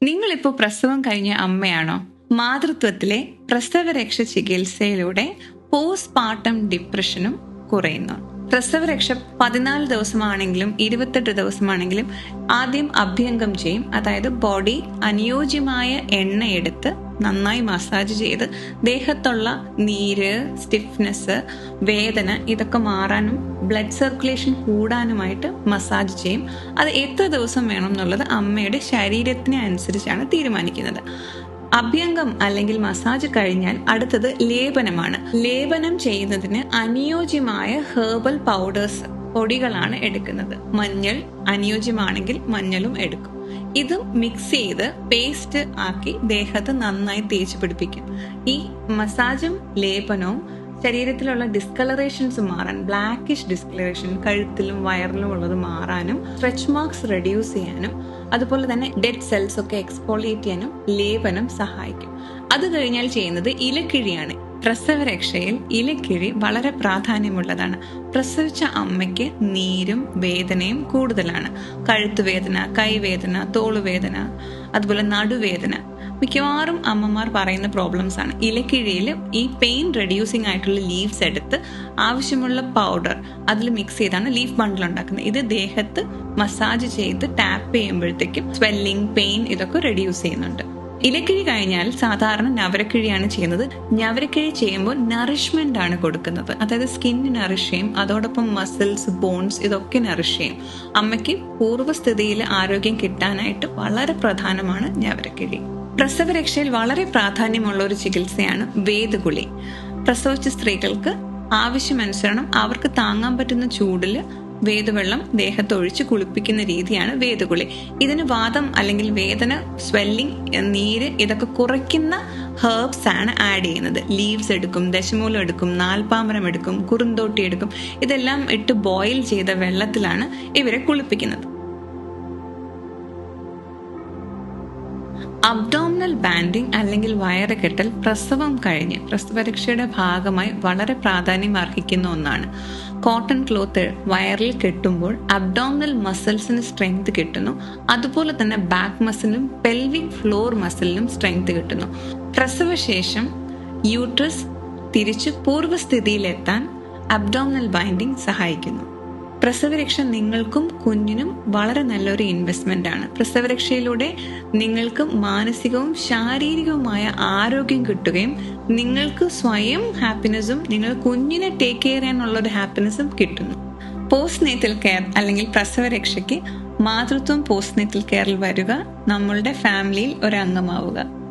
നിങ്ങളിപ്പോൾ പ്രസവം കഴിഞ്ഞ അമ്മയാണോ? മാതൃത്വത്തിലെ പ്രസവരക്ഷ ചികിത്സയിലൂടെ പോസ്റ്റ്പാർട്ടം ഡിപ്രഷനും കുറയുന്നു. പ്രസവരക്ഷ 14 ദിവസമാണെങ്കിലും 28 ദിവസമാണെങ്കിലും ആദ്യം അഭ്യംഗം ചെയ്യും. അതായത് ബോഡി അനുയോജ്യമായ എണ്ണയെടുത്ത് നന്നായി മസാജ് ചെയ്ത് ദേഹത്തുള്ള നീര്, സ്റ്റിഫ്നെസ്, വേദന ഇതൊക്കെ മാറാനും ബ്ലഡ് സർക്കുലേഷൻ കൂടാനുമായിട്ട് മസാജ് ചെയ്യും. അത് എത്ര ദിവസം വേണം എന്നുള്ളത് അമ്മയുടെ ശരീരത്തിനെ അനുസരിച്ചാണ് തീരുമാനിക്കുന്നത്. അഭ്യംഗം അല്ലെങ്കിൽ മസാജ് കഴിഞ്ഞാൽ അടുത്തത് ലേപനമാണ്. ലേപനം ചെയ്യുന്നതിന് അനുയോജ്യമായ ഹെർബൽ പൗഡേഴ്സ്, പൊടികളാണ് എടുക്കുന്നത്. മഞ്ഞൾ അനുയോജ്യമാണെങ്കിൽ മഞ്ഞളും എടുക്കും. ഇത് മിക്സ് ചെയ്ത് പേസ്റ്റ് ആക്കി ദേഹത്ത് നന്നായി തേച്ച് പിടിപ്പിക്കും. ഈ മസാജും ലേപനവും ശരീരത്തിലുള്ള ഡിസ്കളറേഷൻസ് മാറാൻ, ബ്ലാക്കിഷ് ഡിസ്കളറേഷൻ കഴുത്തിലും വയറിലും ഉള്ളത് മാറാനും, സ്ട്രെച്ച് മാർക്സ് റെഡ്യൂസ് ചെയ്യാനും, അതുപോലെ തന്നെ ഡെഡ് സെൽസ് ഒക്കെ എക്സ്പോളിയേറ്റ് ചെയ്യാനും ലേപനം സഹായിക്കും. അത് കഴിഞ്ഞാൽ ചെയ്യുന്നത് ഇലക്കിഴിയാണ്. പ്രസവരക്ഷയിൽ ഇലക്കിഴി വളരെ പ്രാധാന്യമുള്ളതാണ്. പ്രസവിച്ച അമ്മയ്ക്ക് നീരും വേദനയും കൂടുതലാണ്. കഴുത്തുവേദന, കൈവേദന, തോളുവേദന, അതുപോലെ നടുവേദന മിക്കവാറും അമ്മമാർ പറയുന്ന പ്രോബ്ലംസ് ആണ്. ഇലക്കിഴിയിൽ ഈ പെയിൻ റെഡ്യൂസിങ് ആയിട്ടുള്ള ലീവ്സ് എടുത്ത് ആവശ്യമുള്ള പൗഡർ അതിൽ മിക്സ് ചെയ്താണ് ലീഫ് ബണ്ടിൽ ഉണ്ടാക്കുന്നത്. ഇത് ദേഹത്ത് മസാജ് ചെയ്ത് ടാപ്പ് ചെയ്യുമ്പോഴത്തേക്കും സ്വെല്ലിംഗ്, പെയിൻ ഇതൊക്കെ റെഡ്യൂസ് ചെയ്യുന്നുണ്ട്. ഇലക്കിഴി കഴിഞ്ഞാൽ സാധാരണ ഞവരക്കിഴിയാണ് ചെയ്യുന്നത്. ഞവരക്കിഴി ചെയ്യുമ്പോൾ നറിഷ്മെന്റ് ആണ് കൊടുക്കുന്നത്. അതായത് സ്കിന്ന് നറിഷ് ചെയ്യും, അതോടൊപ്പം മസിൽസ്, ബോൺസ് ഇതൊക്കെ നറിഷ് ചെയ്യും. അമ്മയ്ക്ക് പൂർവ്വസ്ഥിതിയിൽ ആരോഗ്യം കിട്ടാനായിട്ട് വളരെ പ്രധാനമാണ് ഞവരക്കിഴി. പ്രസവരക്ഷയിൽ വളരെ പ്രാധാന്യമുള്ള ഒരു ചികിത്സയാണ് വേദകുളി. പ്രസവിച്ച സ്ത്രീകൾക്ക് ആവശ്യമനുസരണം അവർക്ക് താങ്ങാൻ പറ്റുന്ന ചൂടിൽ വേദവെള്ളം ദേഹത്തൊഴിച്ച് കുളിപ്പിക്കുന്ന രീതിയാണ് വേദകുളി. ഇതിന് വാദം അല്ലെങ്കിൽ വേദന, സ്വെല്ലിംഗ്, നീര് ഇതൊക്കെ കുറയ്ക്കുന്ന ഹെർബ്സ് ആണ് ആഡ് ചെയ്യുന്നത്. ലീവ്സ് എടുക്കും, ദശമൂലം എടുക്കും, നാൽപ്പാമരം എടുക്കും, കുറുന്തോട്ടി എടുക്കും. ഇതെല്ലാം ഇട്ട് ബോയിൽ ചെയ്ത വെള്ളത്തിലാണ് ഇവരെ കുളിപ്പിക്കുന്നത്. അബ്ഡോമിനൽ ബാൻഡിങ് അല്ലെങ്കിൽ വയറ് കെട്ടൽ പ്രസവം കഴിഞ്ഞ് പ്രസവരക്ഷയുടെ ഭാഗമായി വളരെ പ്രാധാന്യം അർഹിക്കുന്ന ഒന്നാണ്. കോട്ടൺ ക്ലോത്ത് വയറിൽ കെട്ടുമ്പോൾ അബ്ഡോമിനൽ മസിൽസിന് സ്ട്രെങ്ത് കിട്ടുന്നു. അതുപോലെ തന്നെ ബാക്ക് മസിലിനും പെൽവിക് ഫ്ലോർ മസിലിനും സ്ട്രെങ്ത് കിട്ടുന്നു. പ്രസവശേഷം യൂട്രസ് തിരിച്ച് പൂർവ്വസ്ഥിതിയിലെത്താൻ അബ്ഡോമിനൽ ബൈൻഡിങ് സഹായിക്കുന്നു. പ്രസവരക്ഷ നിങ്ങൾക്കും കുഞ്ഞിനും വളരെ നല്ലൊരു ഇൻവെസ്റ്റ്മെന്റ് ആണ്. പ്രസവരക്ഷയിലൂടെ നിങ്ങൾക്ക് മാനസികവും ശാരീരികവുമായ ആരോഗ്യം കിട്ടുകയും നിങ്ങൾക്ക് സ്വയം ഹാപ്പിനെസ്സും നിങ്ങൾ കുഞ്ഞിനെ ടേക്ക് കെയർ ചെയ്യാനുള്ള ഒരു ഹാപ്പിനെസ്സും കിട്ടുന്നു. പോസ്റ്റ് നേറ്റൽ കെയർ അല്ലെങ്കിൽ പ്രസവരക്ഷയ്ക്ക് മാതൃത്വം പോസ്റ്റ് നേറ്റൽ കെയറിൽ വരിക, നമ്മളുടെ ഫാമിലിയിൽ ഒരു അംഗമാവുക.